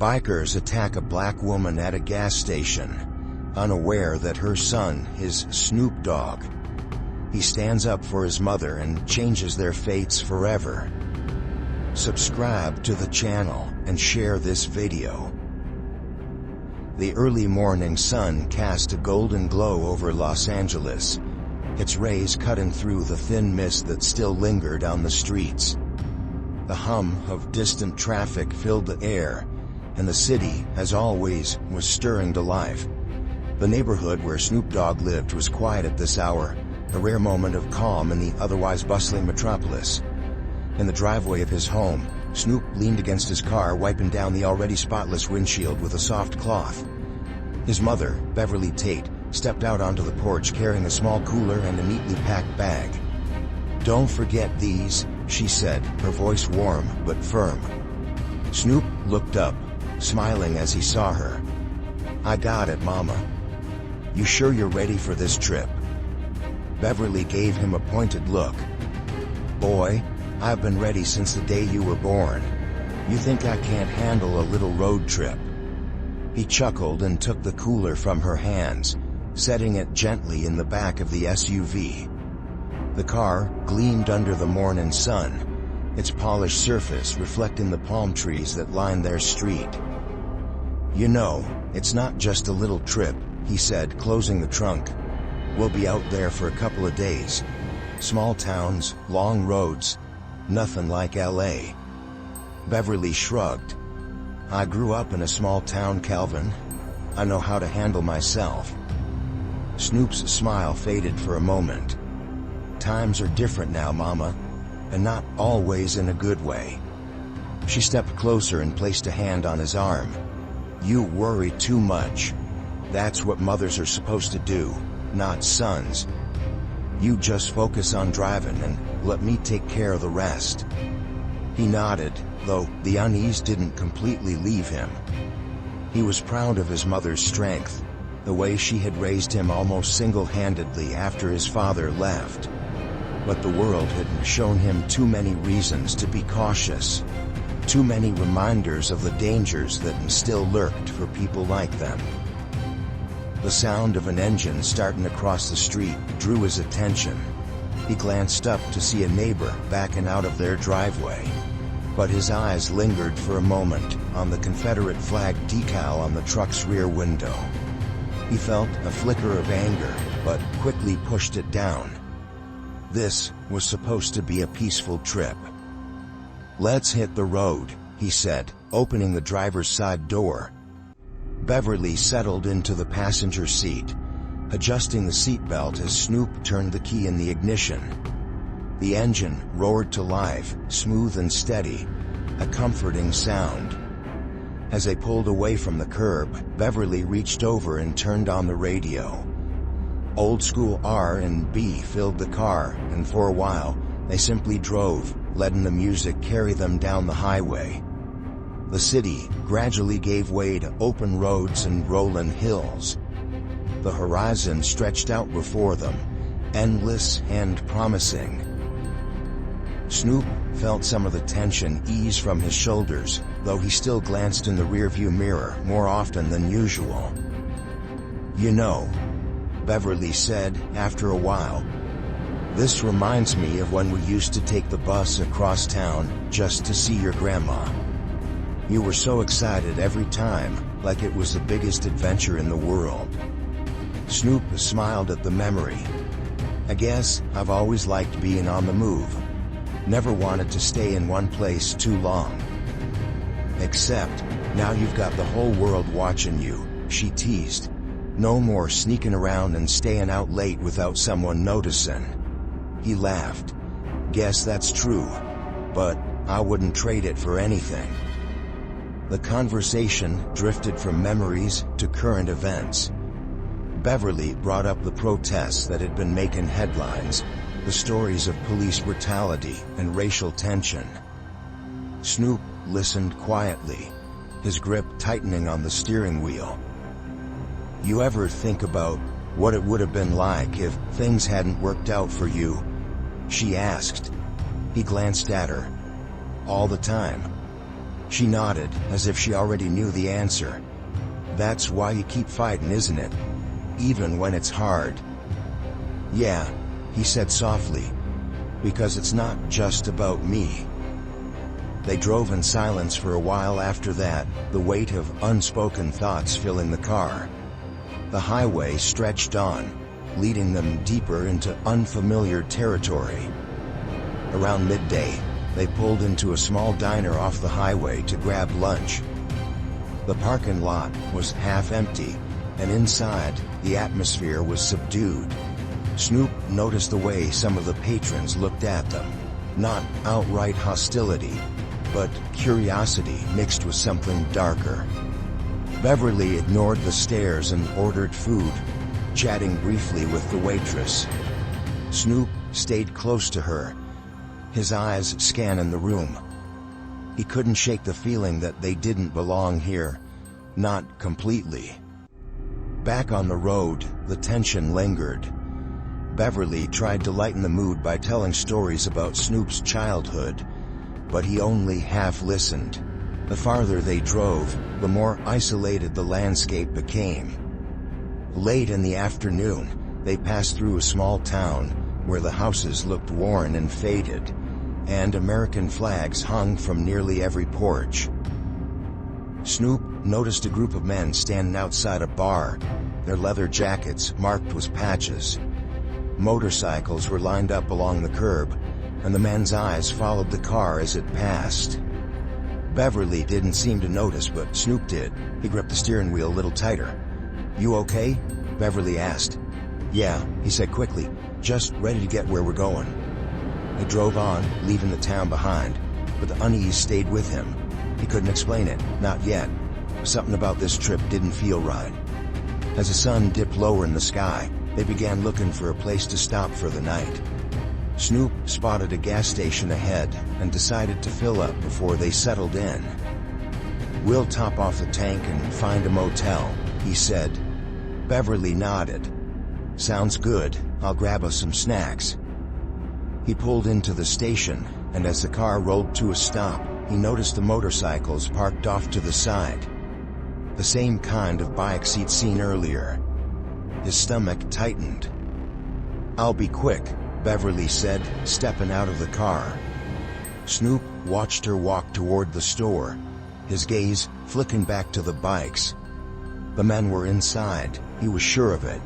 Bikers attack a black woman at a gas station, unaware that her son is Snoop Dogg. He stands up for his mother and changes their fates forever. Subscribe to the channel and share this video. The early morning sun cast a golden glow over Los Angeles, its rays cutting through the thin mist that still lingered on the streets. The hum of distant traffic filled the air, and the city, as always, was stirring to life. The neighborhood where Snoop Dogg lived was quiet at this hour, a rare moment of calm in the otherwise bustling metropolis. In the driveway of his home, Snoop leaned against his car, wiping down the already spotless windshield with a soft cloth. His mother, Beverly Tate, stepped out onto the porch carrying a small cooler and a neatly packed bag. "Don't forget these," she said, her voice warm but firm. Snoop looked up, smiling as he saw her. "I got it, Mama. You sure you're ready for this trip?" Beverly gave him a pointed look. "Boy, I've been ready since the day you were born. You think I can't handle a little road trip?" He chuckled and took the cooler from her hands, setting it gently in the back of the SUV. The car gleamed under the morning sun, its polished surface reflecting the palm trees that lined their street. "You know, it's not just a little trip," he said, closing the trunk. "We'll be out there for a couple of days. Small towns, long roads, nothing like LA." Beverly shrugged. "I grew up in a small town, Calvin. I know how to handle myself." Snoop's smile faded for a moment. "Times are different now, Mama, and not always in a good way." She stepped closer and placed a hand on his arm. "You worry too much. That's what mothers are supposed to do, not sons. You just focus on driving and let me take care of the rest." He nodded, though the unease didn't completely leave him. He was proud of his mother's strength, the way she had raised him almost single-handedly after his father left. But the world had shown him too many reasons to be cautious, too many reminders of the dangers that still lurked for people like them. The sound of an engine starting across the street drew his attention. He glanced up to see a neighbor backing out of their driveway, but his eyes lingered for a moment on the Confederate flag decal on the truck's rear window. He felt a flicker of anger, but quickly pushed it down. This was supposed to be a peaceful trip. "Let's hit the road," he said, opening the driver's side door. Beverly settled into the passenger seat, adjusting the seatbelt as Snoop turned the key in the ignition. The engine roared to life, smooth and steady, a comforting sound. As they pulled away from the curb, Beverly reached over and turned on the radio. Old-school R&B filled the car, and for a while, they simply drove, letting the music carry them down the highway. The city gradually gave way to open roads and rolling hills. The horizon stretched out before them, endless and promising. Snoop felt some of the tension ease from his shoulders, though he still glanced in the rearview mirror more often than usual. "You know," Beverly said after a while, "this reminds me of when we used to take the bus across town just to see your grandma. You were so excited every time, like it was the biggest adventure in the world." Snoop smiled at the memory. "I guess I've always liked being on the move. Never wanted to stay in one place too long." "Except, now you've got the whole world watching you," she teased. "No more sneaking around and staying out late without someone noticing." He laughed. "Guess that's true, but I wouldn't trade it for anything." The conversation drifted from memories to current events. Beverly brought up the protests that had been making headlines, the stories of police brutality and racial tension. Snoop listened quietly, his grip tightening on the steering wheel. "You ever think about what it would have been like if things hadn't worked out for you?" she asked. He glanced at her. "All the time." She nodded, as if she already knew the answer. "That's why you keep fighting, isn't it? Even when it's hard." "Yeah," he said softly, "because it's not just about me." They drove in silence for a while after that, the weight of unspoken thoughts filling the car. The highway stretched on, leading them deeper into unfamiliar territory. Around midday, they pulled into a small diner off the highway to grab lunch. The parking lot was half empty, and inside, the atmosphere was subdued. Snoop noticed the way some of the patrons looked at them. Not outright hostility, but curiosity mixed with something darker. Beverly ignored the stares and ordered food, chatting briefly with the waitress. Snoop stayed close to her, his eyes scanning the room. He couldn't shake the feeling that they didn't belong here. Not completely. Back on the road, the tension lingered. Beverly tried to lighten the mood by telling stories about Snoop's childhood, but he only half listened. The farther they drove, the more isolated the landscape became. Late in the afternoon, they passed through a small town where the houses looked worn and faded, and American flags hung from nearly every porch. Snoop noticed a group of men standing outside a bar, their leather jackets marked with patches. Motorcycles were lined up along the curb, and the men's eyes followed the car as it passed. Beverly didn't seem to notice, but Snoop did. He gripped the steering wheel a little tighter. "You okay?" Beverly asked. "Yeah," he said quickly, "just ready to get where we're going." They drove on, leaving the town behind, but the unease stayed with him. He couldn't explain it, not yet. Something about this trip didn't feel right. As the sun dipped lower in the sky, they began looking for a place to stop for the night. Snoop spotted a gas station ahead and decided to fill up before they settled in. "We'll top off the tank and find a motel," he said. Beverly nodded. "Sounds good, I'll grab us some snacks." He pulled into the station, and as the car rolled to a stop, he noticed the motorcycles parked off to the side. The same kind of bike he'd seen earlier. His stomach tightened. "I'll be quick," Beverly said, stepping out of the car. Snoop watched her walk toward the store, his gaze flicking back to the bikes. The men were inside, he was sure of it.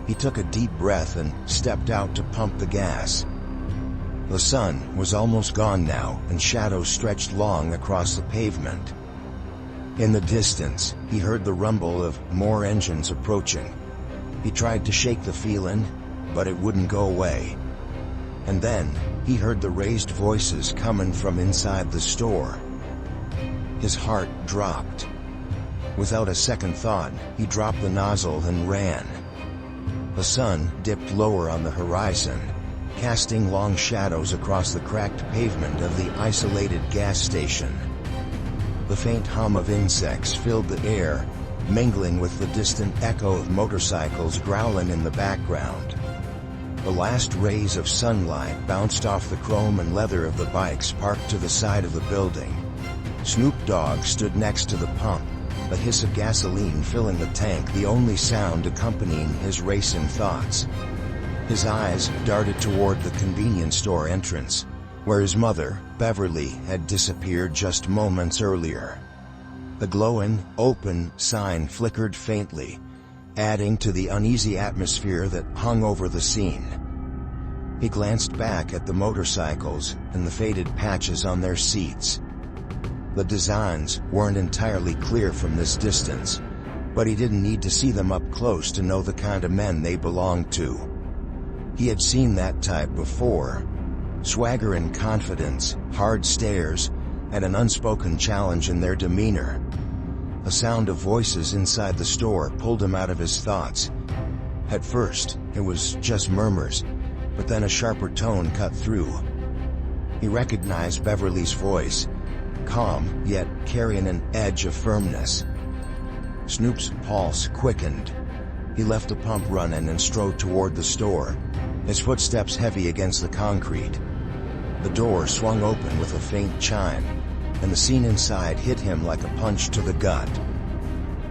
He took a deep breath and stepped out to pump the gas. The sun was almost gone now, and shadows stretched long across the pavement. In the distance, he heard the rumble of more engines approaching. He tried to shake the feeling, but it wouldn't go away. And then, he heard the raised voices coming from inside the store. His heart dropped. Without a second thought, he dropped the nozzle and ran. The sun dipped lower on the horizon, casting long shadows across the cracked pavement of the isolated gas station. The faint hum of insects filled the air, mingling with the distant echo of motorcycles growling in the background. The last rays of sunlight bounced off the chrome and leather of the bikes parked to the side of the building. Snoop Dogg stood next to the pump, the hiss of gasoline filling the tank the only sound accompanying his racing thoughts. His eyes darted toward the convenience store entrance, where his mother, Beverly, had disappeared just moments earlier. The glowing, open sign flickered faintly, adding to the uneasy atmosphere that hung over the scene. He glanced back at the motorcycles and the faded patches on their seats. The designs weren't entirely clear from this distance, but he didn't need to see them up close to know the kind of men they belonged to. He had seen that type before. Swagger and confidence, hard stares, and an unspoken challenge in their demeanor. A sound of voices inside the store pulled him out of his thoughts. At first, it was just murmurs, but then a sharper tone cut through. He recognized Beverly's voice, calm yet carrying an edge of firmness. Snoop's pulse quickened. He left the pump running and strode toward the store, his footsteps heavy against the concrete. The door swung open with a faint chime, and the scene inside hit him like a punch to the gut.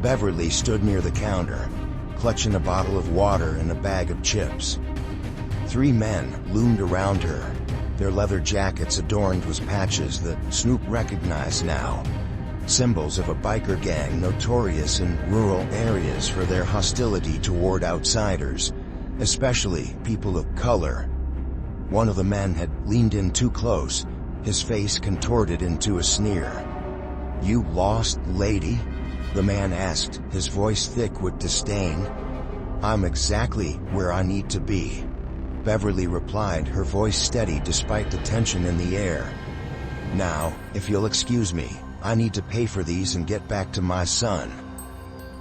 Beverly stood near the counter, clutching a bottle of water and a bag of chips. 3 men loomed around her, their leather jackets adorned with patches that Snoop recognized now. Symbols of a biker gang notorious in rural areas for their hostility toward outsiders, especially people of color. One of the men had leaned in too close, his face contorted into a sneer. "You lost, lady?" the man asked, his voice thick with disdain. "I'm exactly where I need to be," Beverly replied, her voice steady despite the tension in the air. "Now, if you'll excuse me, I need to pay for these and get back to my son."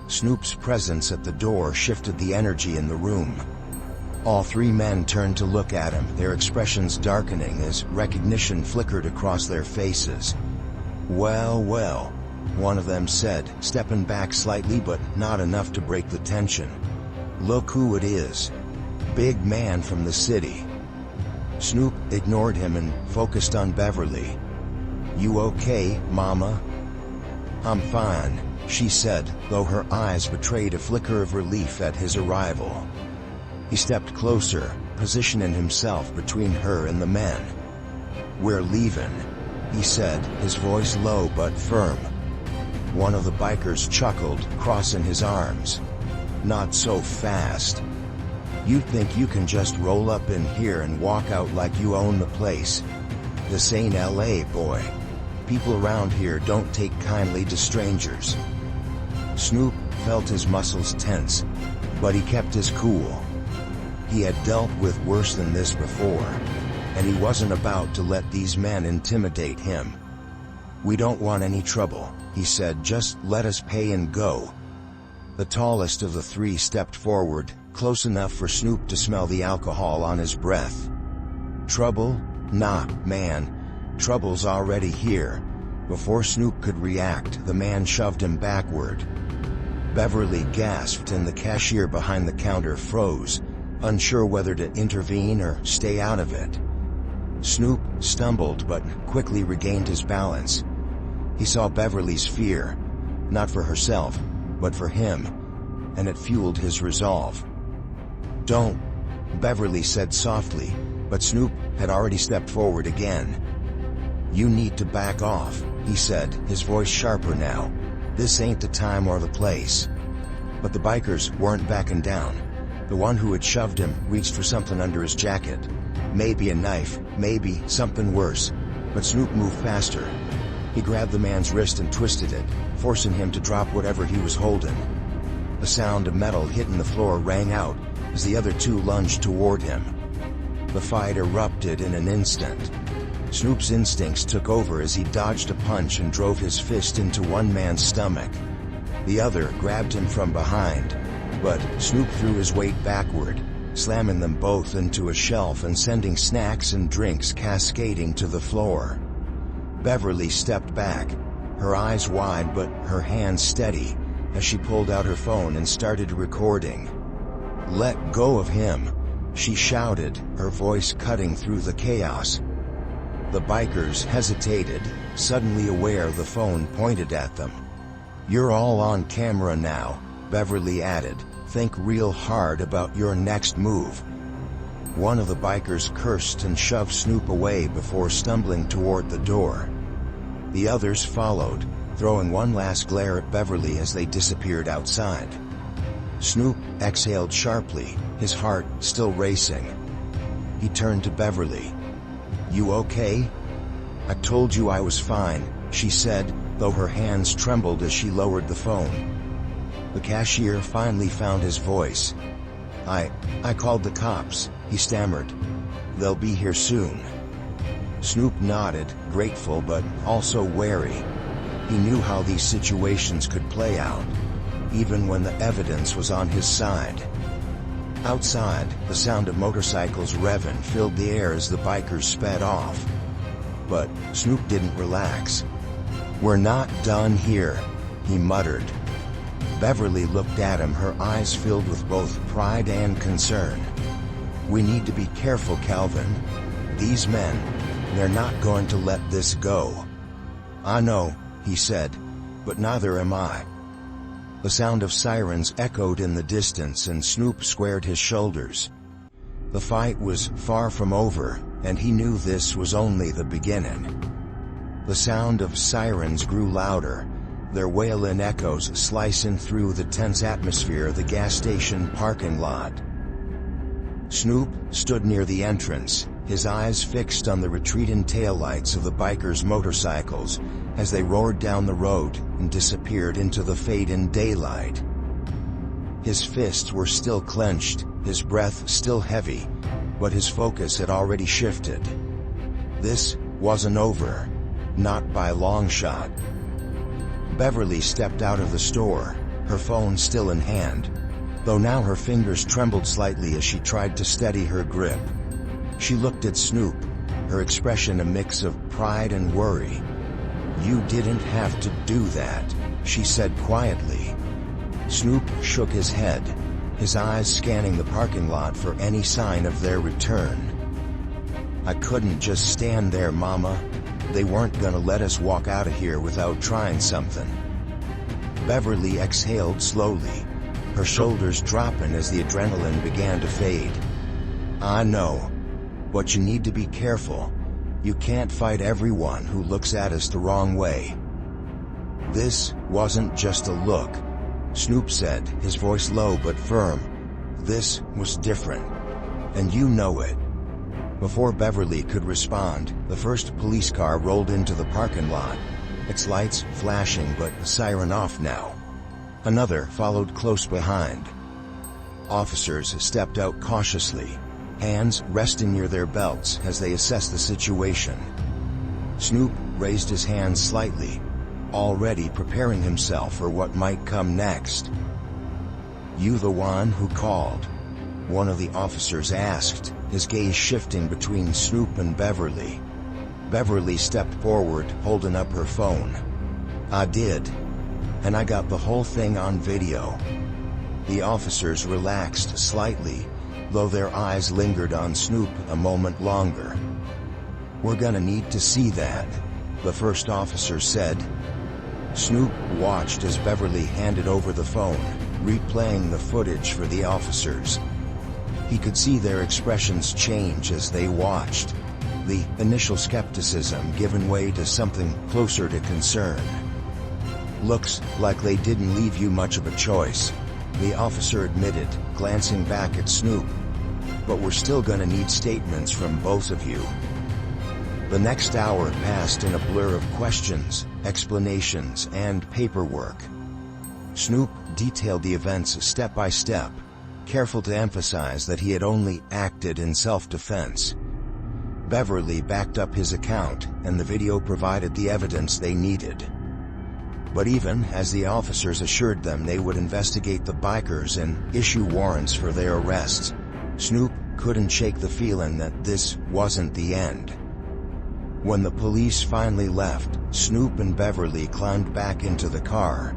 Snoop's presence at the door shifted the energy in the room. All 3 men turned to look at him, their expressions darkening as recognition flickered across their faces. "Well, well," one of them said, stepping back slightly but not enough to break the tension. "Look who it is. Big man from the city." Snoop ignored him and focused on Beverly. "You okay, Mama?" "I'm fine," she said, though her eyes betrayed a flicker of relief at his arrival. He stepped closer, positioning himself between her and the men. "We're leaving," he said, his voice low but firm. One of the bikers chuckled, crossing his arms. "Not so fast. You think you can just roll up in here and walk out like you own the place? This ain't LA, boy. People around here don't take kindly to strangers." Snoop felt his muscles tense, but he kept his cool. He had dealt with worse than this before, and he wasn't about to let these men intimidate him. "We don't want any trouble," he said, "just let us pay and go." The tallest of the 3 stepped forward, close enough for Snoop to smell the alcohol on his breath. "Trouble? Nah, man. Trouble's already here." Before Snoop could react, the man shoved him backward. Beverly gasped and the cashier behind the counter froze, unsure whether to intervene or stay out of it. Snoop stumbled but quickly regained his balance. He saw Beverly's fear, not for herself, but for him, and it fueled his resolve. "Don't," Beverly said softly, but Snoop had already stepped forward again. "You need to back off," he said, his voice sharper now. "This ain't the time or the place." But the bikers weren't backing down. The one who had shoved him reached for something under his jacket. Maybe a knife, maybe something worse, but Snoop moved faster. He grabbed the man's wrist and twisted it, forcing him to drop whatever he was holding. The sound of metal hitting the floor rang out as the other 2 lunged toward him. The fight erupted in an instant. Snoop's instincts took over as he dodged a punch and drove his fist into one man's stomach. The other grabbed him from behind, but Snoop threw his weight backward, slamming them both into a shelf and sending snacks and drinks cascading to the floor. Beverly stepped back, her eyes wide but her hands steady, as she pulled out her phone and started recording. "Let go of him," she shouted, her voice cutting through the chaos. The bikers hesitated, suddenly aware the phone pointed at them. "You're all on camera now," Beverly added. "Think real hard about your next move." One of the bikers cursed and shoved Snoop away before stumbling toward the door. The others followed, throwing one last glare at Beverly as they disappeared outside. Snoop exhaled sharply, his heart still racing. He turned to Beverly. "You okay?" "I told you I was fine," she said, though her hands trembled as she lowered the phone. The cashier finally found his voice. I called the cops," he stammered. "They'll be here soon." Snoop nodded, grateful but also wary. He knew how these situations could play out, even when the evidence was on his side. Outside, the sound of motorcycles revving filled the air as the bikers sped off. But Snoop didn't relax. "We're not done here," he muttered. Beverly looked at him, her eyes filled with both pride and concern. "We need to be careful, Calvin. They're not going to let this go." "I know," he said, "but neither am I." The sound of sirens echoed in the distance and Snoop squared his shoulders. The fight was far from over, and he knew this was only the beginning. The sound of sirens grew louder, their wail-in echoes slicing through the tense atmosphere of the gas station parking lot. Snoop stood near the entrance, his eyes fixed on the retreating taillights of the bikers' motorcycles as they roared down the road and disappeared into the fading daylight. His fists were still clenched, his breath still heavy, but his focus had already shifted. This wasn't over, not by a long shot. Beverly stepped out of the store, her phone still in hand, though now her fingers trembled slightly as she tried to steady her grip. She looked at Snoop, her expression a mix of pride and worry. "You didn't have to do that," she said quietly. Snoop shook his head, his eyes scanning the parking lot for any sign of their return. "I couldn't just stand there, Mama. They weren't gonna let us walk out of here without trying something." Beverly exhaled slowly, her shoulders dropping as the adrenaline began to fade. "I know, but you need to be careful. You can't fight everyone who looks at us the wrong way." "This wasn't just a look," Snoop said, his voice low but firm. "This was different, and you know it." Before Beverly could respond, the first police car rolled into the parking lot, its lights flashing but the siren off now. Another followed close behind. Officers stepped out cautiously, hands resting near their belts as they assessed the situation. Snoop raised his hands slightly, already preparing himself for what might come next. "You the one who called?" one of the officers asked, his gaze shifting between Snoop and Beverly. Beverly stepped forward, holding up her phone. "I did. And I got the whole thing on video." The officers relaxed slightly, though their eyes lingered on Snoop a moment longer. "We're gonna need to see that," the first officer said. Snoop watched as Beverly handed over the phone, replaying the footage for the officers. He could see their expressions change as they watched, the initial skepticism giving way to something closer to concern. "Looks like they didn't leave you much of a choice," the officer admitted, glancing back at Snoop. "But we're still gonna need statements from both of you." The next hour passed in a blur of questions, explanations, and paperwork. Snoop detailed the events step by step, careful to emphasize that he had only acted in self-defense. Beverly backed up his account, and the video provided the evidence they needed. But even as the officers assured them they would investigate the bikers and issue warrants for their arrests, Snoop couldn't shake the feeling that this wasn't the end. When the police finally left, Snoop and Beverly climbed back into the car.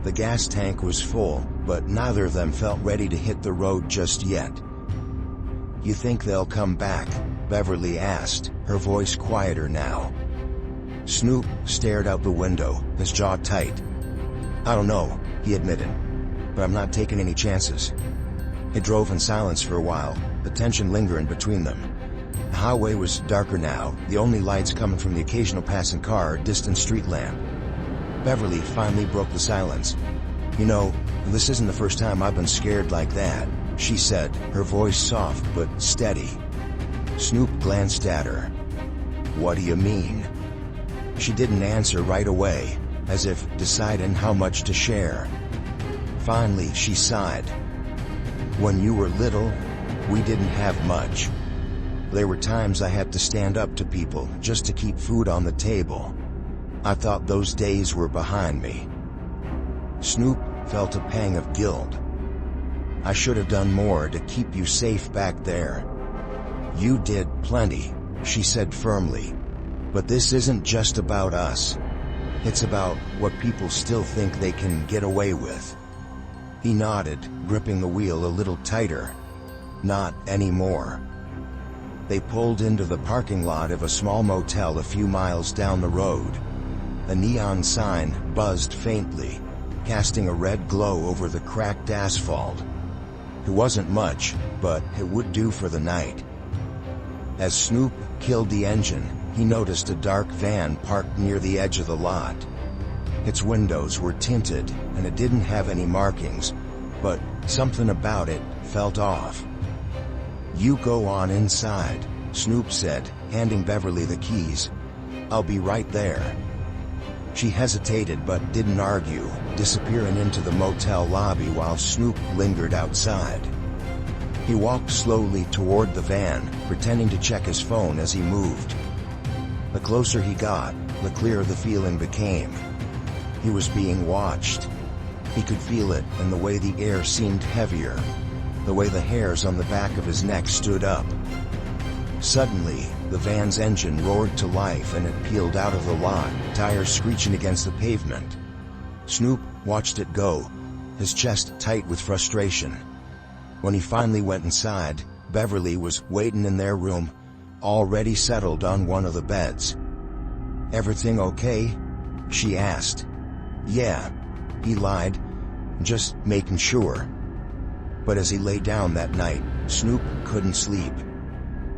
The gas tank was full, but neither of them felt ready to hit the road just yet. "You think they'll come back?" Beverly asked, her voice quieter now. Snoop stared out the window, his jaw tight. "I don't know," he admitted, "but I'm not taking any chances." They drove in silence for a while, the tension lingering between them. The highway was darker now, the only lights coming from the occasional passing car or distant street lamp. Beverly finally broke the silence. "You know, this isn't the first time I've been scared like that," she said, her voice soft but steady. Snoop glanced at her. "What do you mean?" She didn't answer right away, as if deciding how much to share. Finally, she sighed. "When you were little, we didn't have much. There were times I had to stand up to people just to keep food on the table. I thought those days were behind me." Snoop felt a pang of guilt. "I should have done more to keep you safe back there." "You did plenty," she said firmly. "But this isn't just about us. It's about what people still think they can get away with." He nodded, gripping the wheel a little tighter. "Not anymore." They pulled into the parking lot of a small motel a few miles down the road. A neon sign buzzed faintly, casting a red glow over the cracked asphalt. It wasn't much, but it would do for the night. As Snoop killed the engine, he noticed a dark van parked near the edge of the lot. Its windows were tinted, and it didn't have any markings, but something about it felt off. "You go on inside," Snoop said, handing Beverly the keys. "I'll be right there." She hesitated but didn't argue, disappearing into the motel lobby while Snoop lingered outside. He walked slowly toward the van, pretending to check his phone as he moved. The closer he got, the clearer the feeling became. He was being watched. He could feel it in the way the air seemed heavier, the way the hairs on the back of his neck stood up. Suddenly, the van's engine roared to life and it peeled out of the lot, tires screeching against the pavement. Snoop watched it go, his chest tight with frustration. When he finally went inside, Beverly was waiting in their room, already settled on one of the beds. "Everything okay?" she asked. "Yeah," he lied, "just making sure." But as he lay down that night, Snoop couldn't sleep.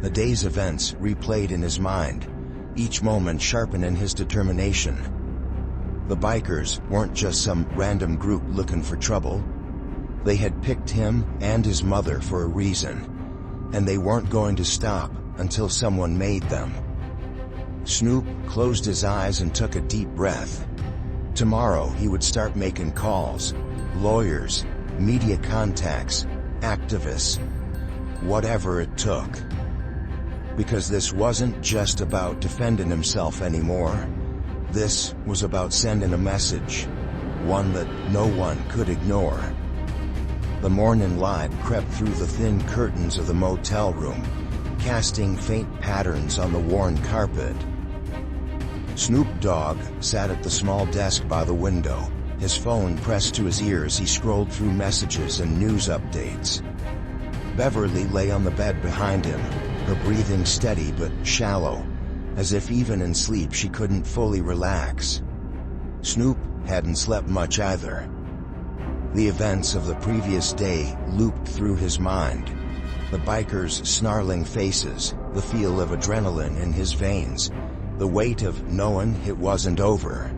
The day's events replayed in his mind, each moment sharpening his determination. The bikers weren't just some random group looking for trouble. They had picked him and his mother for a reason, and they weren't going to stop until someone made them. Snoop closed his eyes and took a deep breath. Tomorrow he would start making calls. Lawyers, media contacts, activists, whatever it took. Because this wasn't just about defending himself anymore. This was about sending a message, one that no one could ignore. The morning light crept through the thin curtains of the motel room, casting faint patterns on the worn carpet. Snoop Dogg sat at the small desk by the window, his phone pressed to his ear as he scrolled through messages and news updates. Beverly lay on the bed behind him, her breathing steady but shallow, as if even in sleep she couldn't fully relax. Snoop hadn't slept much either. The events of the previous day looped through his mind. The bikers' snarling faces, the feel of adrenaline in his veins, the weight of knowing it wasn't over.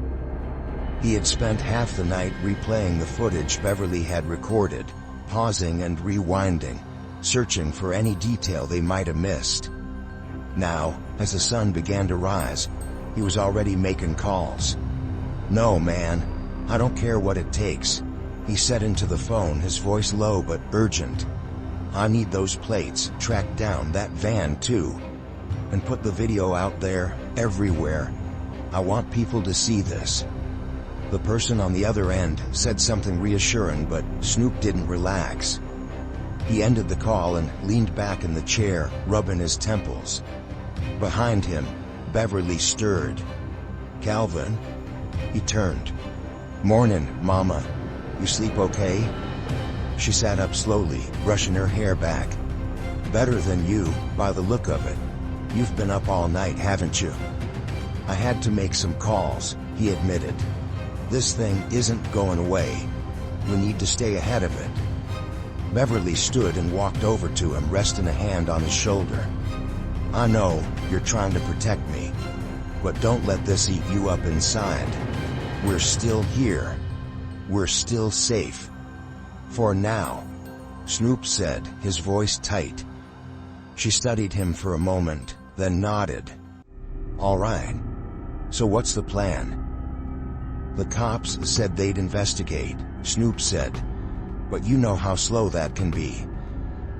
He had spent half the night replaying the footage Beverly had recorded, pausing and rewinding, searching for any detail they might have missed. Now, as the sun began to rise, he was already making calls. "No, man, I don't care what it takes," he said into the phone, his voice low but urgent. "I need those plates, track down that van too, and put the video out there, everywhere. I want people to see this." The person on the other end said something reassuring, but Snoop didn't relax. He ended the call and leaned back in the chair, rubbing his temples. Behind him, Beverly stirred. "Calvin?" He turned. "Morning, Mama. You sleep okay?" She sat up slowly, brushing her hair back. "Better than you, by the look of it. You've been up all night, haven't you?" "I had to make some calls," he admitted. "This thing isn't going away. We need to stay ahead of it." Beverly stood and walked over to him, resting a hand on his shoulder. "I know you're trying to protect me, but don't let this eat you up inside. We're still here. We're still safe. For now," Snoop said, his voice tight. She studied him for a moment, then nodded. "All right. So what's the plan?" "The cops said they'd investigate," Snoop said. "But you know how slow that can be.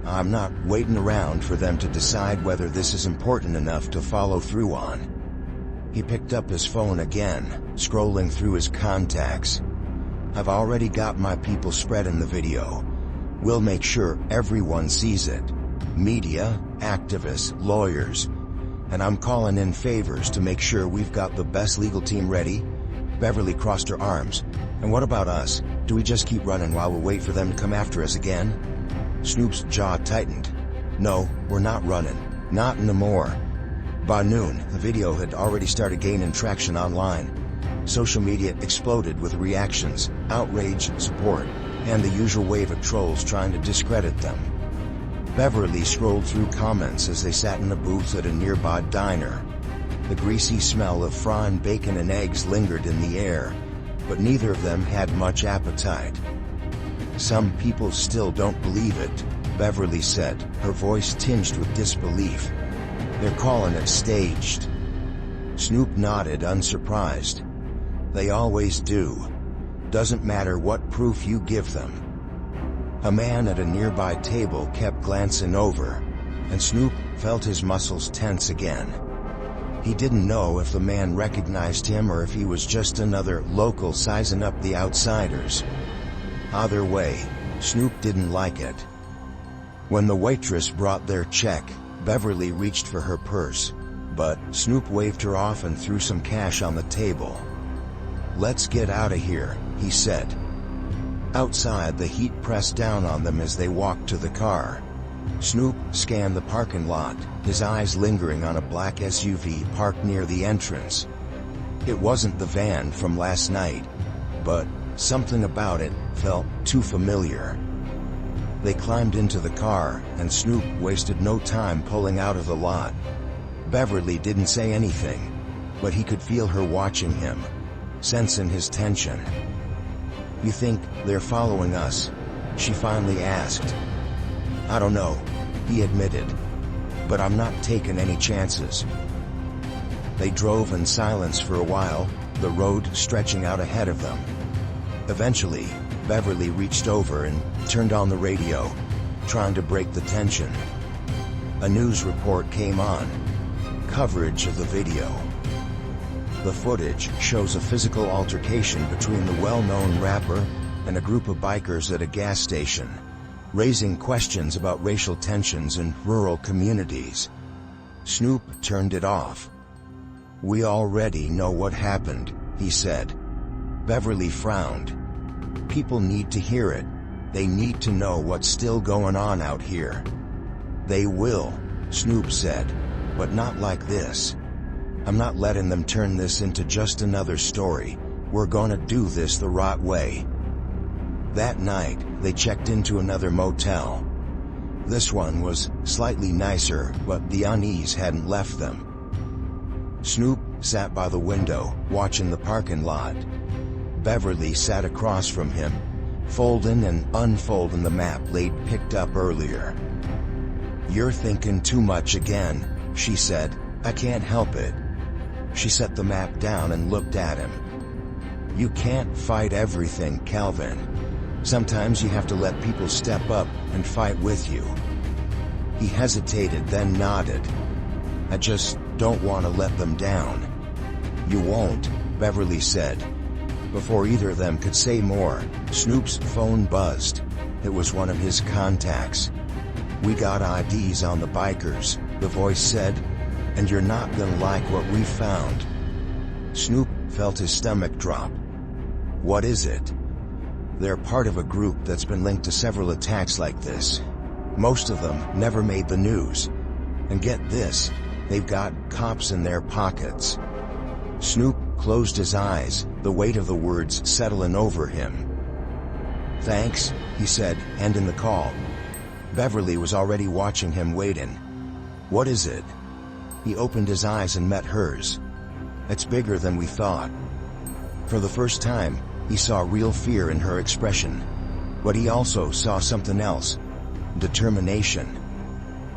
I'm not waiting around for them to decide whether this is important enough to follow through on." He picked up his phone again, scrolling through his contacts. "I've already got my people spreading the video. We'll make sure everyone sees it. Media, activists, lawyers. And I'm calling in favors to make sure we've got the best legal team ready." Beverly crossed her arms. "And what about us? Do we just keep running while we wait for them to come after us again?" Snoop's jaw tightened. "No, we're not running. Not anymore." By noon, the video had already started gaining traction online. Social media exploded with reactions, outrage, support, and the usual wave of trolls trying to discredit them. Beverly scrolled through comments as they sat in a booth at a nearby diner. The greasy smell of frying bacon and eggs lingered in the air, but neither of them had much appetite. "Some people still don't believe it," Beverly said, her voice tinged with disbelief. "They're calling it staged." Snoop nodded, unsurprised. "They always do. Doesn't matter what proof you give them." A man at a nearby table kept glancing over, and Snoop felt his muscles tense again. He didn't know if the man recognized him or if he was just another local sizing up the outsiders. Either way, Snoop didn't like it. When the waitress brought their check, Beverly reached for her purse, but Snoop waved her off and threw some cash on the table. "Let's get out of here," he said. Outside, the heat pressed down on them as they walked to the car. Snoop scanned the parking lot, his eyes lingering on a black SUV parked near the entrance. It wasn't the van from last night, but something about it felt too familiar. They climbed into the car, and Snoop wasted no time pulling out of the lot. Beverly didn't say anything, but he could feel her watching him, sensing his tension. "You think they're following us?" she finally asked. "I don't know," he admitted, "but I'm not taking any chances." They drove in silence for a while, the road stretching out ahead of them. Eventually, Beverly reached over and turned on the radio, trying to break the tension. A news report came on. Coverage of the video. The footage shows a physical altercation between the well-known rapper and a group of bikers at a gas station, raising questions about racial tensions in rural communities. Snoop turned it off. "We already know what happened," he said. Beverly frowned. "People need to hear it. They need to know what's still going on out here." "They will," Snoop said, "but not like this. I'm not letting them turn this into just another story. We're gonna do this the right way." That night, they checked into another motel. This one was slightly nicer, but the unease hadn't left them. Snoop sat by the window, watching the parking lot. Beverly sat across from him, folding and unfolding the map they'd picked up earlier. "You're thinking too much again," she said. "I can't help it." She set the map down and looked at him. "You can't fight everything, Calvin. Sometimes you have to let people step up and fight with you." He hesitated, then nodded. "I just don't want to let them down." "You won't," Beverly said. Before either of them could say more, Snoop's phone buzzed. It was one of his contacts. "We got IDs on the bikers," the voice said, "and you're not gonna like what we found." Snoop felt his stomach drop. "What is it?" "They're part of a group that's been linked to several attacks like this. Most of them never made the news. And get this, they've got cops in their pockets." Snoop closed his eyes, the weight of the words settling over him. "Thanks," he said, ending the call. Beverly was already watching him, waiting. "What is it?" He opened his eyes and met hers. "It's bigger than we thought." For the first time, he saw real fear in her expression. But he also saw something else. Determination.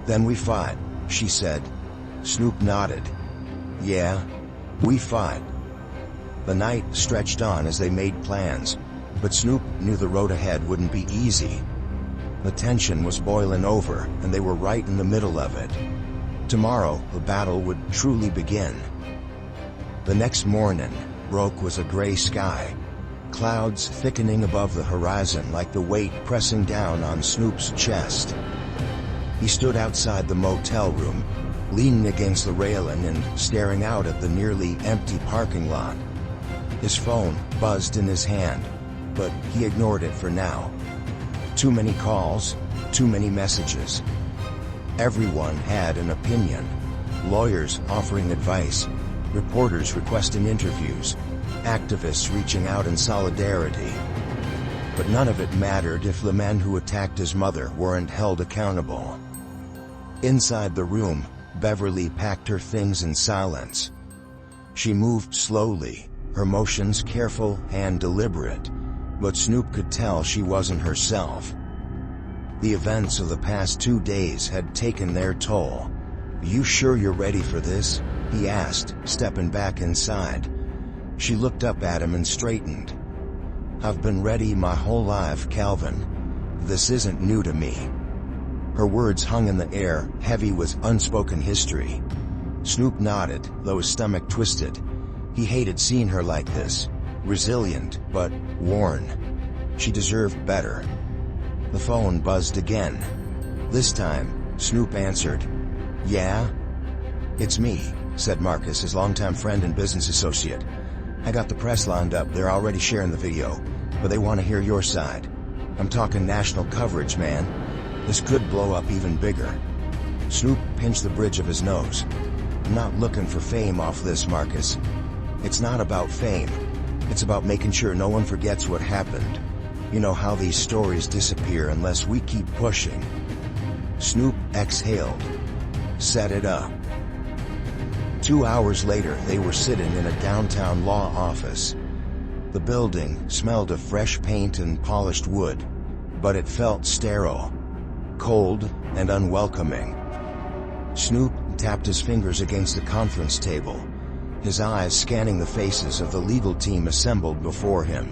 "Then we fought," she said. Snoop nodded. "Yeah, we fought." The night stretched on as they made plans, but Snoop knew the road ahead wouldn't be easy. The tension was boiling over, and they were right in the middle of it. Tomorrow, the battle would truly begin. The next morning broke with a gray sky, clouds thickening above the horizon like the weight pressing down on Snoop's chest. He stood outside the motel room, leaning against the railing and staring out at the nearly empty parking lot. His phone buzzed in his hand, but he ignored it for now. Too many calls, too many messages. Everyone had an opinion. Lawyers offering advice, reporters requesting interviews, activists reaching out in solidarity. But none of it mattered if the men who attacked his mother weren't held accountable. Inside the room, Beverly packed her things in silence. She moved slowly, her motions careful and deliberate, but Snoop could tell she wasn't herself. The events of the past 2 days had taken their toll. "You sure you're ready for this?" he asked, stepping back inside. She looked up at him and straightened. "I've been ready my whole life, Calvin. This isn't new to me." Her words hung in the air, heavy with unspoken history. Snoop nodded, though his stomach twisted. He hated seeing her like this, resilient, but worn. She deserved better. The phone buzzed again. This time, Snoop answered. "Yeah?" "It's me," said Marcus, his longtime friend and business associate. "I got the press lined up, they're already sharing the video, but they want to hear your side. I'm talking national coverage, man. This could blow up even bigger." Snoop pinched the bridge of his nose. "I'm not looking for fame off this, Marcus. It's not about fame. It's about making sure no one forgets what happened. You know how these stories disappear unless we keep pushing." Snoop exhaled. "Set it up." 2 hours later, they were sitting in a downtown law office. The building smelled of fresh paint and polished wood, but it felt sterile, cold, and unwelcoming. Snoop tapped his fingers against the conference table, his eyes scanning the faces of the legal team assembled before him.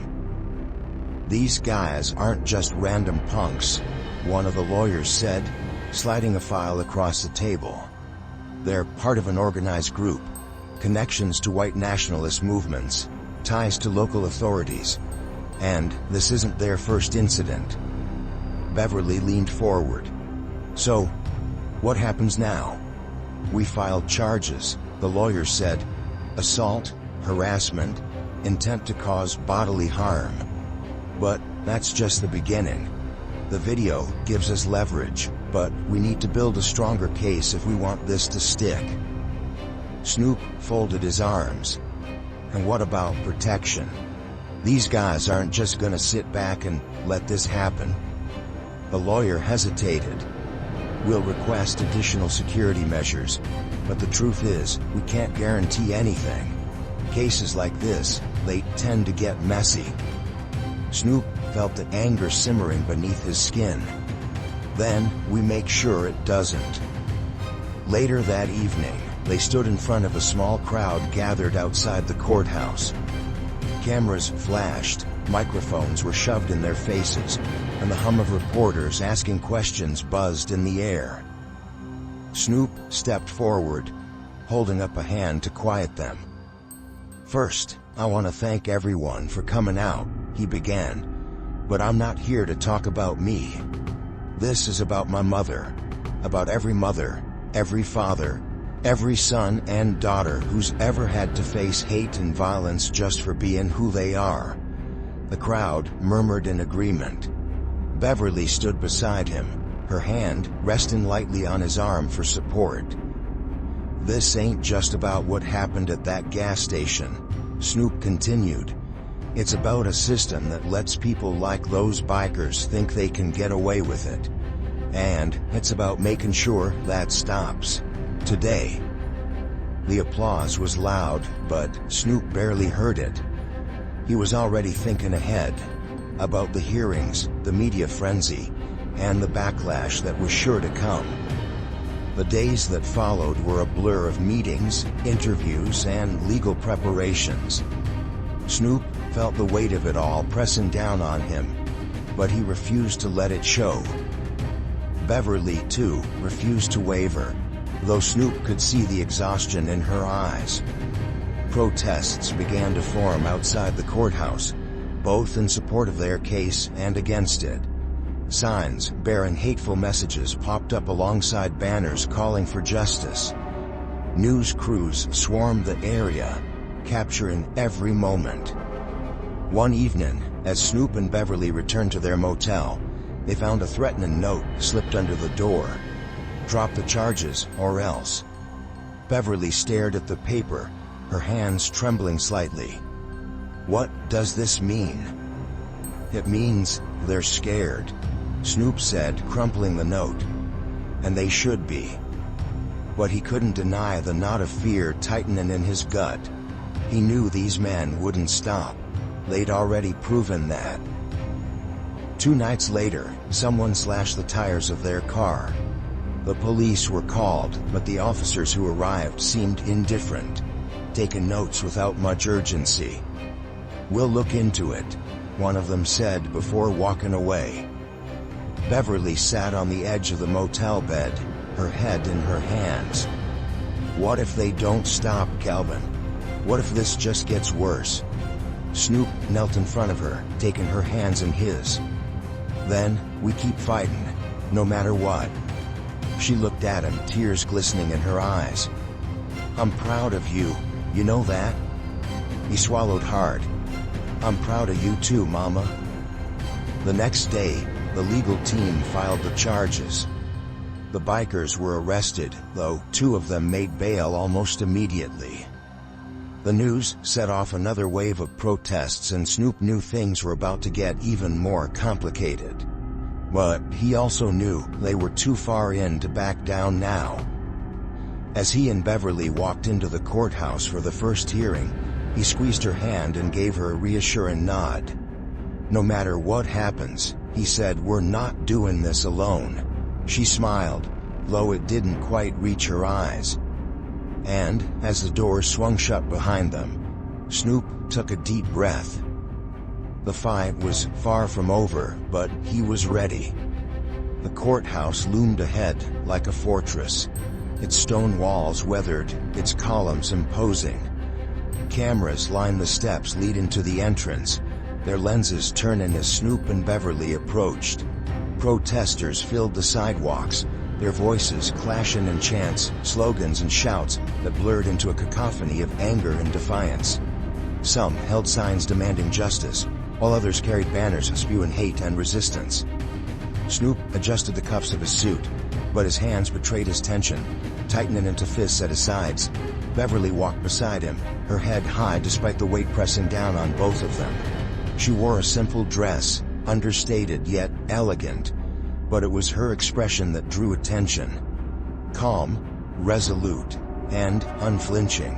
"These guys aren't just random punks," one of the lawyers said, sliding a file across the table. "They're part of an organized group, connections to white nationalist movements, ties to local authorities, and this isn't their first incident." Beverly leaned forward. "So, what happens now?" "We filed charges," the lawyer said. "Assault, harassment, intent to cause bodily harm. But that's just the beginning. The video gives us leverage, but we need to build a stronger case if we want this to stick." Snoop folded his arms. "And what about protection? These guys aren't just gonna sit back and let this happen." The lawyer hesitated. "We'll request additional security measures, but the truth is, we can't guarantee anything. Cases like this, they tend to get messy." Snoop felt the anger simmering beneath his skin. "Then, we make sure it doesn't." Later that evening, they stood in front of a small crowd gathered outside the courthouse. Cameras flashed, microphones were shoved in their faces, and the hum of reporters asking questions buzzed in the air. Snoop stepped forward, holding up a hand to quiet them. "First, I want to thank everyone for coming out," he began. "But I'm not here to talk about me. This is about my mother, about every mother, every father, every son and daughter who's ever had to face hate and violence just for being who they are." The crowd murmured in agreement. Beverly stood beside him, her hand resting lightly on his arm for support. "This ain't just about what happened at that gas station," Snoop continued. "It's about a system that lets people like those bikers think they can get away with it. And it's about making sure that stops. Today." The applause was loud, but Snoop barely heard it. He was already thinking ahead, about the hearings, the media frenzy, and the backlash that was sure to come. The days that followed were a blur of meetings, interviews, and legal preparations. Snoop felt the weight of it all pressing down on him, but he refused to let it show. Beverly, too, refused to waver, though Snoop could see the exhaustion in her eyes. Protests began to form outside the courthouse, both in support of their case and against it. Signs bearing hateful messages popped up alongside banners calling for justice. News crews swarmed the area, capturing every moment. One evening, as Snoop and Beverly returned to their motel, they found a threatening note slipped under the door. "Drop the charges, or else." Beverly stared at the paper, her hands trembling slightly. What does this mean? It means they're scared, Snoop said, crumpling the note. And they should be. But he couldn't deny the knot of fear tightening in his gut. He knew these men wouldn't stop. They'd already proven that. 2 nights later, someone slashed the tires of their car. The police were called, but the officers who arrived seemed indifferent, taking notes without much urgency. "We'll look into it," one of them said before walking away. Beverly sat on the edge of the motel bed, her head in her hands. What if they don't stop, Calvin? What if this just gets worse? Snoop knelt in front of her, taking her hands in his. "Then, we keep fighting, no matter what." She looked at him, tears glistening in her eyes. "I'm proud of you, you know that?" He swallowed hard. "I'm proud of you too, Mama." The next day, the legal team filed the charges. The bikers were arrested, though 2 of them made bail almost immediately. The news set off another wave of protests, and Snoop knew things were about to get even more complicated. But he also knew they were too far in to back down now. As he and Beverly walked into the courthouse for the first hearing, he squeezed her hand and gave her a reassuring nod. "No matter what happens," he said, "we're not doing this alone." She smiled, though it didn't quite reach her eyes. And, as the doors swung shut behind them, Snoop took a deep breath. The fight was far from over, but he was ready. The courthouse loomed ahead like a fortress, its stone walls weathered, its columns imposing. Cameras lined the steps leading to the entrance, their lenses turning as Snoop and Beverly approached. Protesters filled the sidewalks, their voices clashing in chants, slogans and shouts that blurred into a cacophony of anger and defiance. Some held signs demanding justice, while others carried banners spewing hate and resistance. Snoop adjusted the cuffs of his suit, but his hands betrayed his tension, tightening into fists at his sides. Beverly walked beside him, her head high despite the weight pressing down on both of them. She wore a simple dress, understated yet elegant, but it was her expression that drew attention. Calm, resolute, and unflinching.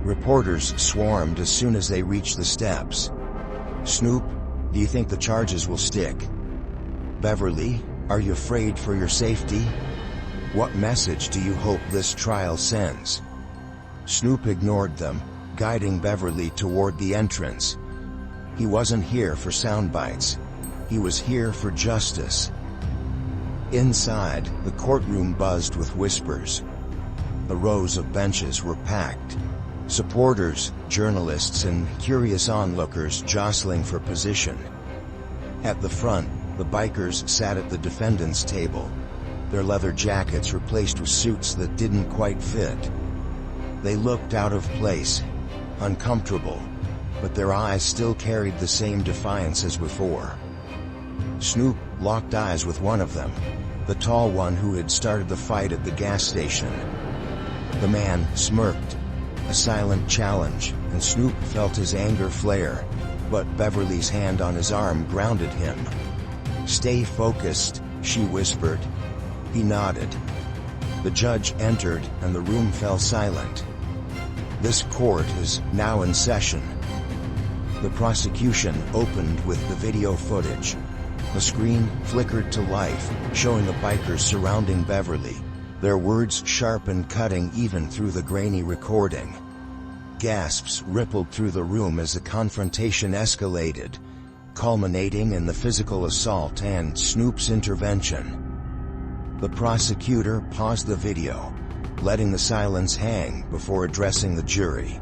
Reporters swarmed as soon as they reached the steps. "Snoop, do you think the charges will stick?" "Beverly, are you afraid for your safety? What message do you hope this trial sends?" Snoop ignored them, guiding Beverly toward the entrance. He wasn't here for sound bites. He was here for justice. Inside, the courtroom buzzed with whispers. The rows of benches were packed. Supporters, journalists, and curious onlookers jostling for position. At the front, the bikers sat at the defendant's table, their leather jackets replaced with suits that didn't quite fit. They looked out of place, uncomfortable, but their eyes still carried the same defiance as before. Snoop locked eyes with one of them, the tall one who had started the fight at the gas station. The man smirked, a silent challenge, and Snoop felt his anger flare, but Beverly's hand on his arm grounded him. "Stay focused," she whispered. He nodded. The judge entered, and the room fell silent. "This court is now in session." The prosecution opened with the video footage. The screen flickered to life, showing the bikers surrounding Beverly, their words sharp and cutting even through the grainy recording. Gasps rippled through the room as the confrontation escalated, culminating in the physical assault and Snoop's intervention. The prosecutor paused the video, letting the silence hang before addressing the jury.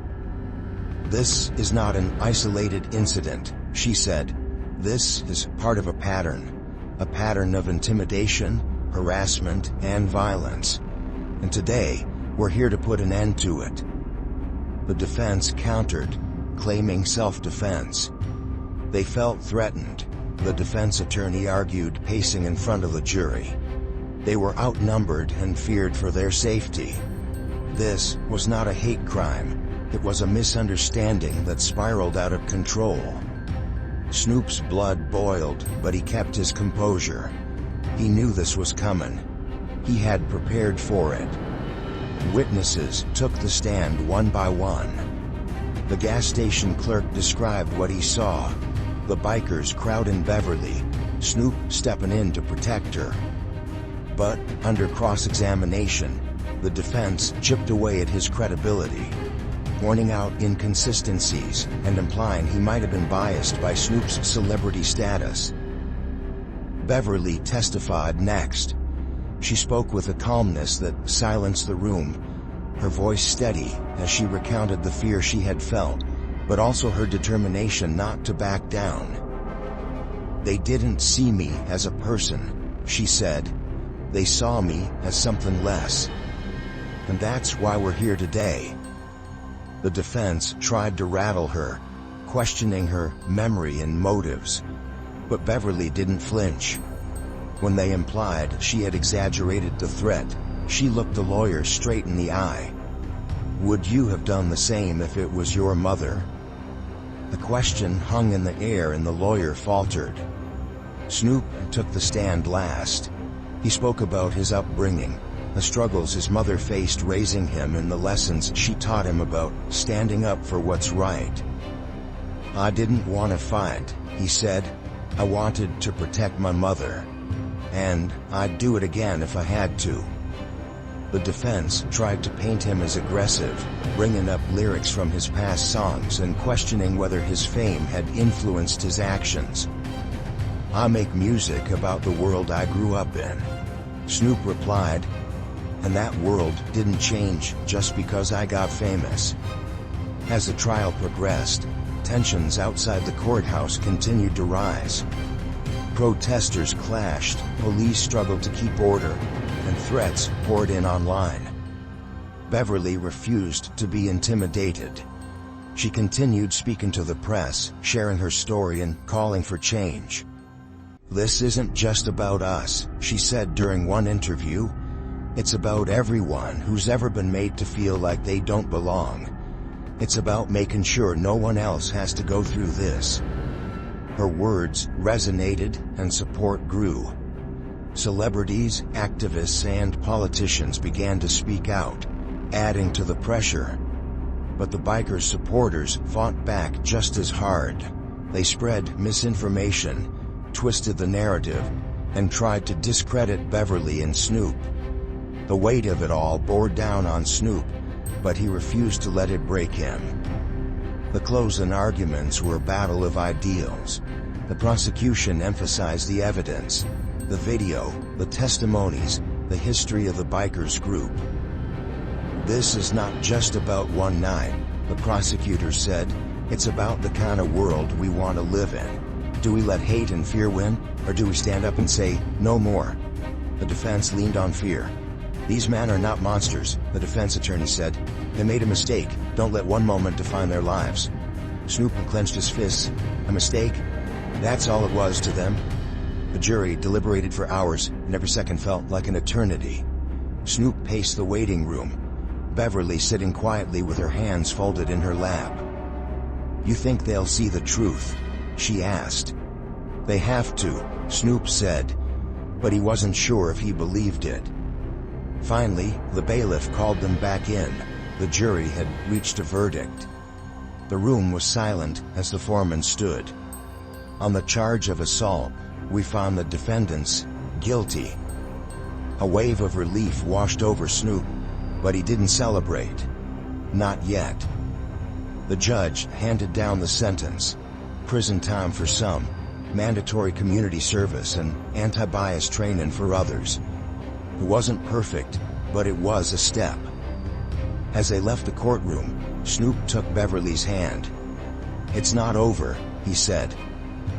"This is not an isolated incident," she said. "This is part of a pattern of intimidation, harassment, and violence. And today, we're here to put an end to it." The defense countered, claiming self-defense. They felt threatened, the defense attorney argued, pacing in front of the jury. They were outnumbered and feared for their safety. This was not a hate crime. It was a misunderstanding that spiraled out of control. Snoop's blood boiled, but he kept his composure. He knew this was coming. He had prepared for it. Witnesses took the stand one by one. The gas station clerk described what he saw. The bikers crowding Beverly, Snoop stepping in to protect her. But, under cross-examination, the defense chipped away at his credibility, pointing out inconsistencies and implying he might have been biased by Snoop's celebrity status. Beverly testified next. She spoke with a calmness that silenced the room, her voice steady as she recounted the fear she had felt, but also her determination not to back down. "They didn't see me as a person," she said. "They saw me as something less. And that's why we're here today." The defense tried to rattle her, questioning her memory and motives, but Beverly didn't flinch. When they implied she had exaggerated the threat, she looked the lawyer straight in the eye. "Would you have done the same if it was your mother?" The question hung in the air and the lawyer faltered. Snoop took the stand last. He spoke about his upbringing, the struggles his mother faced raising him, and the lessons she taught him about standing up for what's right. "I didn't want to fight," he said. "I wanted to protect my mother. And I'd do it again if I had to." The defense tried to paint him as aggressive, bringing up lyrics from his past songs and questioning whether his fame had influenced his actions. "I make music about the world I grew up in," Snoop replied. "And that world didn't change just because I got famous." As the trial progressed, tensions outside the courthouse continued to rise. Protesters clashed, police struggled to keep order, and threats poured in online. Beverly refused to be intimidated. She continued speaking to the press, sharing her story and calling for change. "This isn't just about us," she said during one interview. "It's about everyone who's ever been made to feel like they don't belong. It's about making sure no one else has to go through this." Her words resonated and support grew. Celebrities, activists, and politicians began to speak out, adding to the pressure. But the bikers' supporters fought back just as hard. They spread misinformation, twisted the narrative, and tried to discredit Beverly and Snoop. The weight of it all bore down on Snoop, but he refused to let it break him. The closing arguments were a battle of ideals. The prosecution emphasized the evidence, the video, the testimonies, the history of the bikers group. "This is not just about one night," the prosecutor said. "It's about the kind of world we want to live in. Do we let hate and fear win, or do we stand up and say, no more?" The defense leaned on fear. "These men are not monsters," the defense attorney said. "They made a mistake. Don't let one moment define their lives." Snoop clenched his fists. "A mistake? That's all it was to them?" The jury deliberated for hours, and every second felt like an eternity. Snoop paced the waiting room, Beverly sitting quietly with her hands folded in her lap. "You think they'll see the truth?" she asked. "They have to," Snoop said, but he wasn't sure if he believed it. Finally, the bailiff called them back in. The jury had reached a verdict. The room was silent as the foreman stood. "On the charge of assault, we found the defendants guilty." A wave of relief washed over Snoop, but he didn't celebrate. Not yet. The judge handed down the sentence: prison time for some, mandatory community service, and anti-bias training for others. It wasn't perfect, but it was a step. As they left the courtroom, Snoop took Beverly's hand. "It's not over," he said.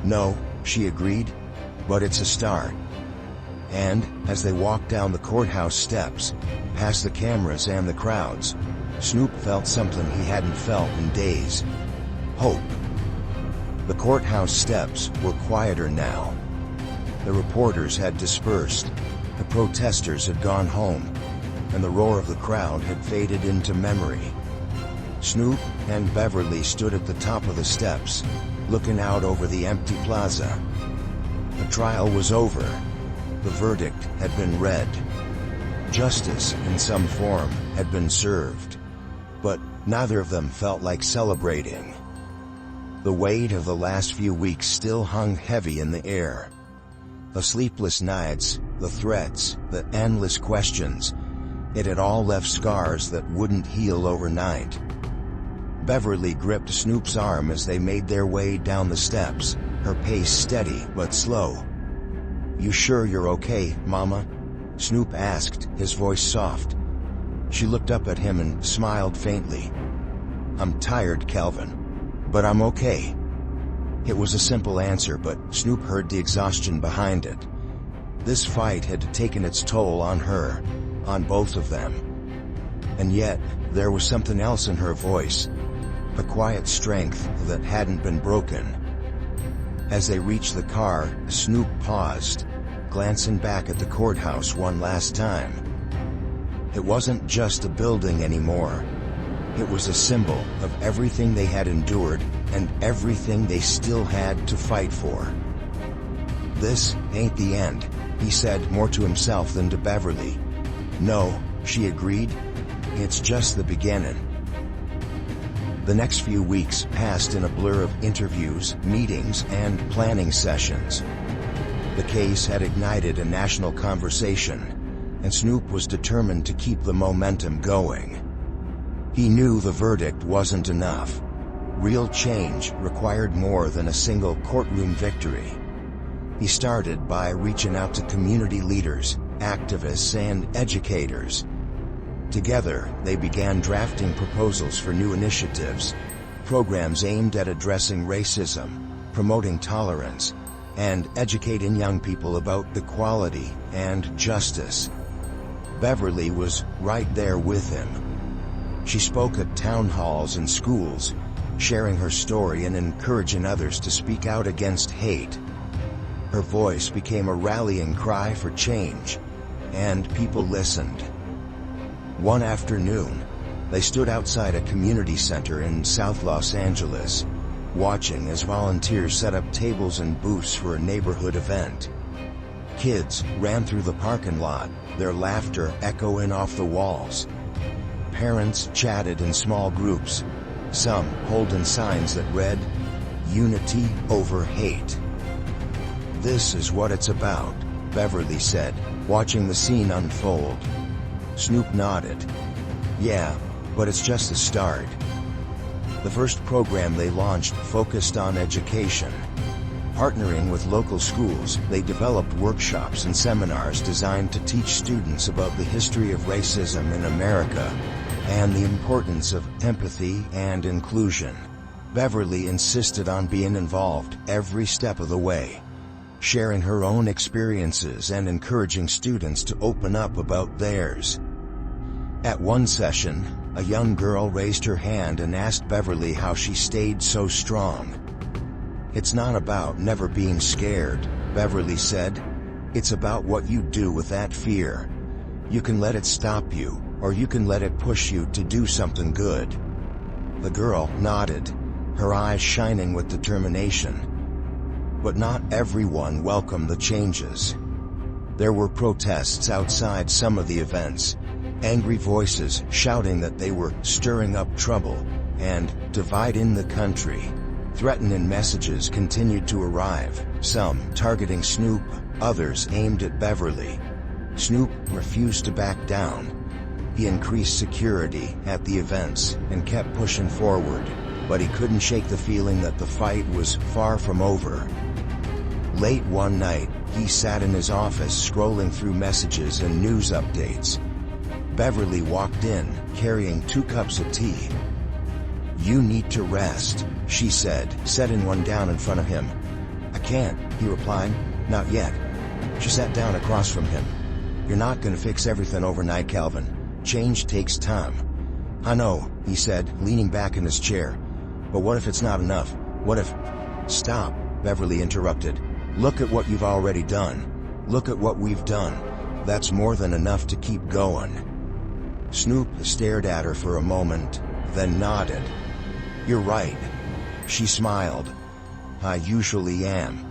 "No," she agreed, "but it's a start." And, as they walked down the courthouse steps, past the cameras and the crowds, Snoop felt something he hadn't felt in days: hope. The courthouse steps were quieter now. The reporters had dispersed, the protesters had gone home, and the roar of the crowd had faded into memory. Snoop and Beverly stood at the top of the steps, looking out over the empty plaza. The trial was over. The verdict had been read. Justice, in some form, had been served. But neither of them felt like celebrating. The weight of the last few weeks still hung heavy in the air. The sleepless nights, the threats, the endless questions, it had all left scars that wouldn't heal overnight. Beverly gripped Snoop's arm as they made their way down the steps, her pace steady but slow. "You sure you're okay, Mama?" Snoop asked, his voice soft. She looked up at him and smiled faintly. "I'm tired, Calvin, but I'm okay." It was a simple answer, but Snoop heard the exhaustion behind it. This fight had taken its toll on her, on both of them. And yet, there was something else in her voice, a quiet strength that hadn't been broken. As they reached the car, Snoop paused, glancing back at the courthouse one last time. It wasn't just a building anymore. It was a symbol of everything they had endured and everything they still had to fight for. "This ain't the end," he said, more to himself than to Beverly. "No," she agreed. "It's just the beginning." The next few weeks passed in a blur of interviews, meetings, and planning sessions. The case had ignited a national conversation, and Snoop was determined to keep the momentum going. He knew the verdict wasn't enough. Real change required more than a single courtroom victory. He started by reaching out to community leaders, activists, and educators. Together, they began drafting proposals for new initiatives, programs aimed at addressing racism, promoting tolerance, and educating young people about equality and justice. Beverly was right there with him. She spoke at town halls and schools, sharing her story and encouraging others to speak out against hate. Her voice became a rallying cry for change, and people listened. One afternoon, they stood outside a community center in South Los Angeles, watching as volunteers set up tables and booths for a neighborhood event. Kids ran through the parking lot, their laughter echoing off the walls. Parents chatted in small groups, some holding signs that read, "Unity over hate." "This is what it's about," Beverly said, watching the scene unfold. Snoop nodded. "Yeah, but it's just the start." The first program they launched focused on education. Partnering with local schools, they developed workshops and seminars designed to teach students about the history of racism in America and the importance of empathy and inclusion. Beverly insisted on being involved every step of the way, sharing her own experiences and encouraging students to open up about theirs. At one session, a young girl raised her hand and asked Beverly how she stayed so strong. "It's not about never being scared," Beverly said. "It's about what you do with that fear. You can let it stop you, or you can let it push you to do something good." The girl nodded, her eyes shining with determination. But not everyone welcomed the changes. There were protests outside some of the events, angry voices shouting that they were stirring up trouble and dividing the country. Threatening messages continued to arrive, some targeting Snoop, others aimed at Beverly. Snoop refused to back down. He increased security at the events and kept pushing forward, but he couldn't shake the feeling that the fight was far from over. Late one night, he sat in his office scrolling through messages and news updates. Beverly walked in, carrying 2 cups of tea. "You need to rest," she said, setting one down in front of him. "I can't," he replied. "Not yet." She sat down across from him. "You're not gonna fix everything overnight, Calvin. Change takes time." "I know," he said, leaning back in his chair. "But what if it's not enough? What if—" "Stop," Beverly interrupted. "Look at what you've already done. Look at what we've done. That's more than enough to keep going." Snoop stared at her for a moment, then nodded. "You're right." She smiled. "I usually am."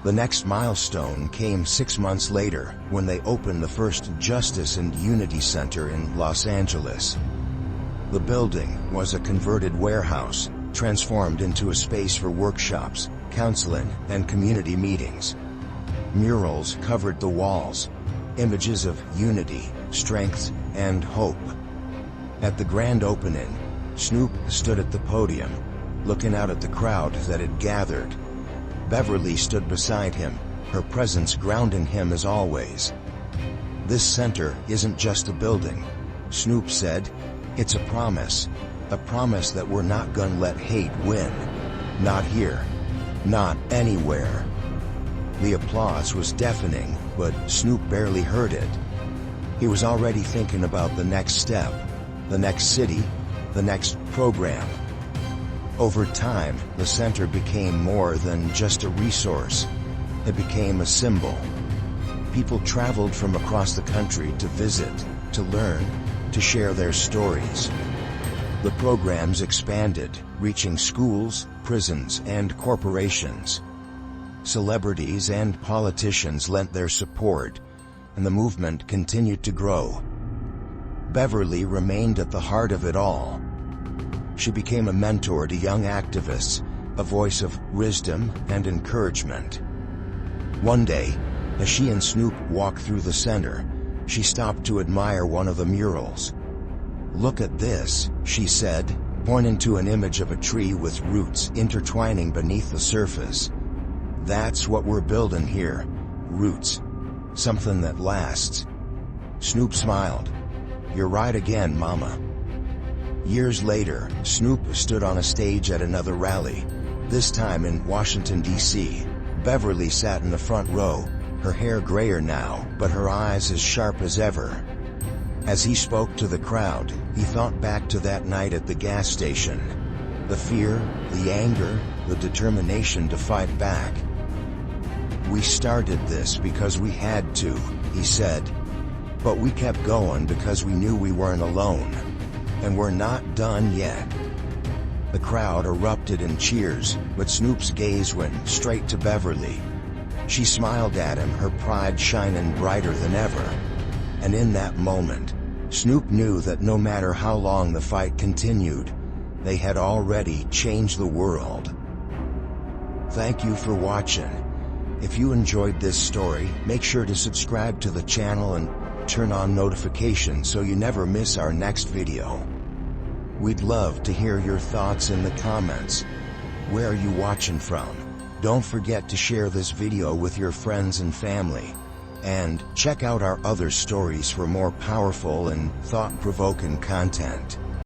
The next milestone came 6 months later, when they opened the first Justice and Unity Center in Los Angeles. The building was a converted warehouse, transformed into a space for workshops, counseling, and community meetings. Murals covered the walls, images of unity, strength, and hope. At the grand opening, Snoop stood at the podium, looking out at the crowd that had gathered. Beverly stood beside him, her presence grounding him as always. "This center isn't just a building," Snoop said. "It's a promise that we're not gonna let hate win. Not here. Not anywhere." The applause was deafening, but Snoop barely heard it. He was already thinking about the next step, the next city, the next program. Over time, the center became more than just a resource. It became a symbol. People traveled from across the country to visit, to learn, to share their stories. The programs expanded, reaching schools, prisons, and corporations. Celebrities and politicians lent their support, and the movement continued to grow. Beverly remained at the heart of it all. She became a mentor to young activists, a voice of wisdom and encouragement. One day, as she and Snoop walked through the center, she stopped to admire one of the murals. "Look at this," she said, pointing to an image of a tree with roots intertwining beneath the surface. "That's what we're building here. Roots. Something that lasts." Snoop smiled. "You're right again, Mama." Years later, Snoop stood on a stage at another rally, this time in Washington, D.C. Beverly sat in the front row, her hair grayer now, but her eyes as sharp as ever. As he spoke to the crowd, he thought back to that night at the gas station. The fear, the anger, the determination to fight back. "We started this because we had to," he said. "But we kept going because we knew we weren't alone. And we're not done yet." The crowd erupted in cheers, but Snoop's gaze went straight to Beverly. She smiled at him, her pride shining brighter than ever. And in that moment, Snoop knew that no matter how long the fight continued, they had already changed the world. Thank you for watching. If you enjoyed this story, make sure to subscribe to the channel and turn on notifications so you never miss our next video. We'd love to hear your thoughts in the comments. Where are you watching from? Don't forget to share this video with your friends and family. And check out our other stories for more powerful and thought-provoking content.